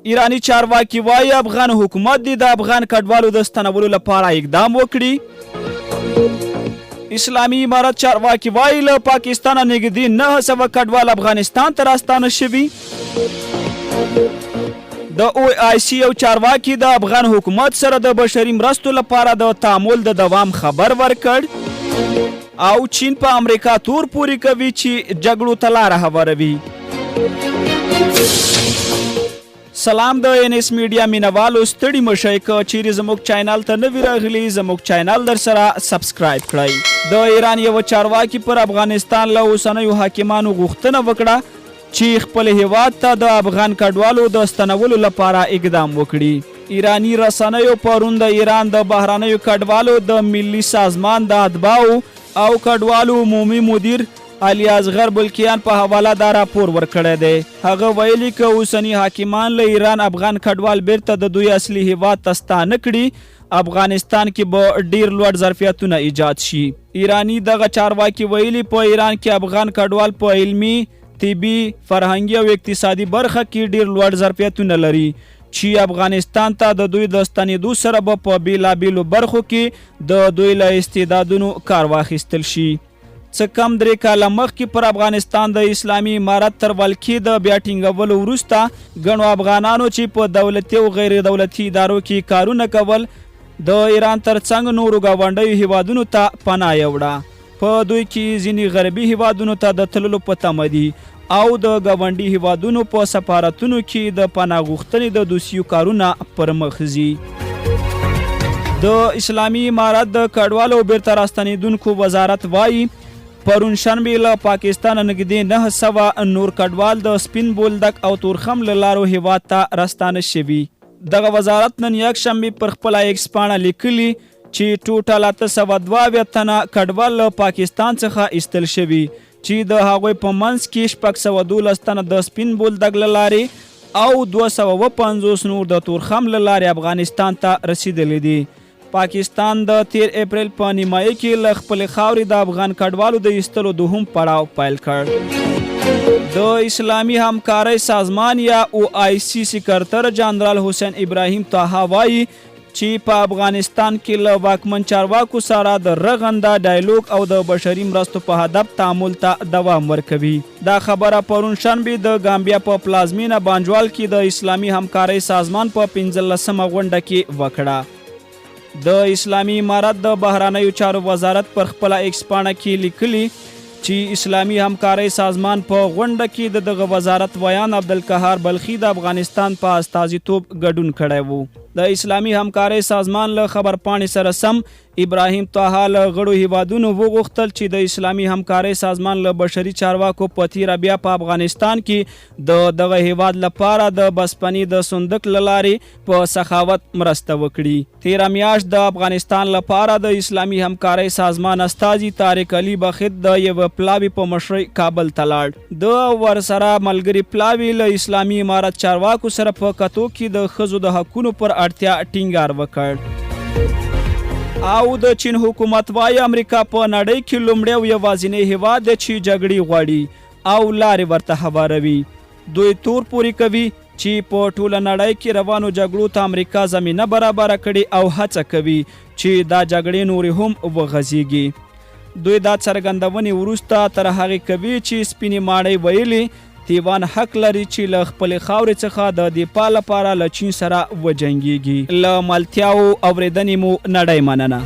ایرانی چارواکي وایي افغان حکومت دې د افغان کډوالو د ستنولو لپاره اقدام وکړي. اسلامي امارت چارواکي وایي له پاکستانه نږدې 900 کډوال افغانستان ته راستانه شوي. د OIC یو چارواکي د افغان حکومت سره د بشري مرستو لپاره د تعامل د دوام خبر ورکړ. او چین په امریکا تور پوري کوي چې جګړو ته لاره هواروي. سلام د NS میډیا مینوالو ستړي مشئ که چیرې زموږ چینل ته نوي راغلي زموږ چینل در سره سبسکرایب کړئ. د ایران یو چارواکي پر افغانستان له اوسنیو حاکمانو غوښتنه وکړه چې خپل هیواد ته د افغان کډوالو د ستنولو لپاره اقدام وکړي. ایرانی رسنیو پرون د ایران د بهرنیو کډوالو د ملي سازمان د اتباعو او کډوالو عمومي مدیر علي اصغر بلکیان په حواله دا راپور ورکړی دی. هغه ویلي که اوسني حاکمان له ایران افغان کډوال بیرته د دوی اصلي هیواد ته ستانه کړي افغانستان کې به ډیر لوړ ظرفیتونه ایجاد شي. ایرانی دغه چارواکي ویلي په ایران کې افغان کډوال په علمي، طبي، فرهنګي او اقتصادي برخه کې ډیر لوړ ظرفیتونه لري چې افغانستان ته د دوی د ستنېدو سره به په بیلابیلو برخو کې د دوی له استعدادونو کار واخیستل شي. څه کم 3 کاله مخکې پر افغانستان د اسلامي امارت تر ولکې د بیا ټینګولو وروسته ګڼو افغانانو چې په دولتي او غیر دولتي ادارو کې کارونه کول د ایران ترڅنګ نورو ګاونډیو هیوادونو ته پناه یوړه. په دوی کې ځینې غربي هیوادونو ته د تللو په تمه دي او د ګاونډي هیوادونو په سفارتونو کې د پناه غوښتنې د دوسیو کارونه پر مخ ځي. د اسلامي امارت د کډوالو بیرته راستنېدونکو وزارت وایي پرون شنبې له پاکستان نږدې 900 نور کډوال د سپین بولدک او تورخم له لارو هیواد ته راستانه شوي. دغه وزارت نن یک شنبې پر خپله ایکس پاڼه لیکلي چې ټوټل 802 تنه کډوال له پاکستان څخه ایستل شوي چې د هغوی په منځ کې 612 تنه د سپین بولدک له لارې او 250 نور د تورخم له لارې افغانستان ته رسیدلی دي. پاکستان د 13 اپریل په نیمایي کې له خپلې خاورې د افغان کډوالو د ایستلو دوهم پړاو پیل کړ. د اسلامي همکارۍ سازمان یا OIC سکرتر جنرال حسین ابراهیم طه وایي چې په افغانستان کې له واکمن چارواکو سره د رغنده ډایلوګ او د بشري مرستو په هدف تعامل ته دوام ورکوي. دا خبره پرون شنبې د ګامبیا په پلازمینه بانجوال کې د اسلامي همکارۍ سازمان په 15مه غونډه کې وکړه. د اسلامي امارت د بهرنیو چارو وزارت پر خپله ایکس پاڼه کې لیکلي چې اسلامي همکارۍ سازمان په غونډه کې د دغه وزارت ویان عبدالقهار بلخي د افغانستان په استازیتوب ګډون کړی و. د اسلامي همکارۍ سازمان له خبرپاڼې سره سم ابراهیم طه له غړو هیوادونو وغوښتل چې د اسلامي همکارۍ سازمان له بشري چارواکو په تیره بیا په افغانستان کې دغه هیواد لپاره د بسپنې د صندوق له لارې په سخاوت مرسته وکړي. تیره میاشت د افغانستان لپاره د اسلامي همکارۍ سازمان استازي طارق علي بخیت د یوه پلاوي په مشرۍ کابل ته لاړ. د ورسره ملګري پلاوي له اسلامي امارت چارواکو سره په کتو کې د ښځو د حقونو پر اړتیا ټینګار وکړ. او د چین حکومت وایي امریکا په نړۍ کې لومړی او یوازینی هیواد دی چې جګړې غواړي او لارې ورته هواروي. دوی تور پوري کوي چې په ټوله نړۍ کې روانو جګړو ته امریکا زمینه برابره کړي او هڅه کوي چې دا جګړې نورې هم وغځېږي. دوی دا څرګندونې وروسته تر هغې کوي چې سپینې ماڼۍ ویلي تیوان حق لري چې له خپلې خاورې څخه د دفاع لپاره له چین سره وجنګېږي. له ملتیاو اورېدنې مو نړۍ مننه.